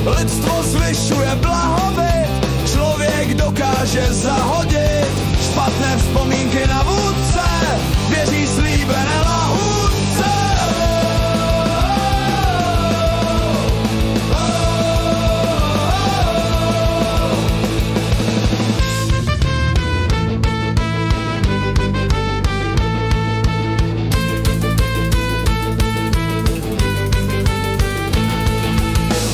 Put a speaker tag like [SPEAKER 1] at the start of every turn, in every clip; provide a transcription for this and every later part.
[SPEAKER 1] Lidstvo zvyšuje blahobyt, člověk dokáže zahodit špatné vzpomínky na vůdce, věří slíbené lahůdce.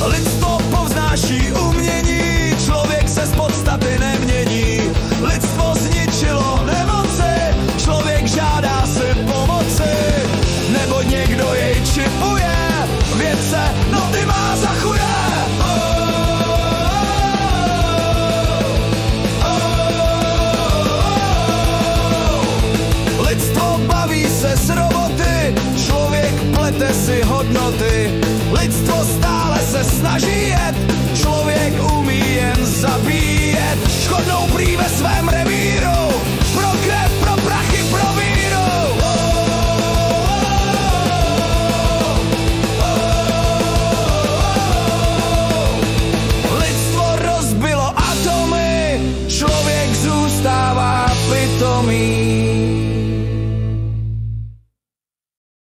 [SPEAKER 1] Lidstvo povznáší umění, člověk se z podstaty nemění. Lidstvo zničilo nemoci, člověk žádá si pomoci, nebo někdo jej čipuje, vědce, no ty má za chuje. Lidstvo baví se s roboty, člověk plete si hodnoty. Lidstvo stále se snaží jet, člověk umí jen zabíjet. Škodnou prý ve svém revíru, pro krev, pro prachy, pro víru. Lidstvo rozbilo atomy, člověk zůstává pitomý.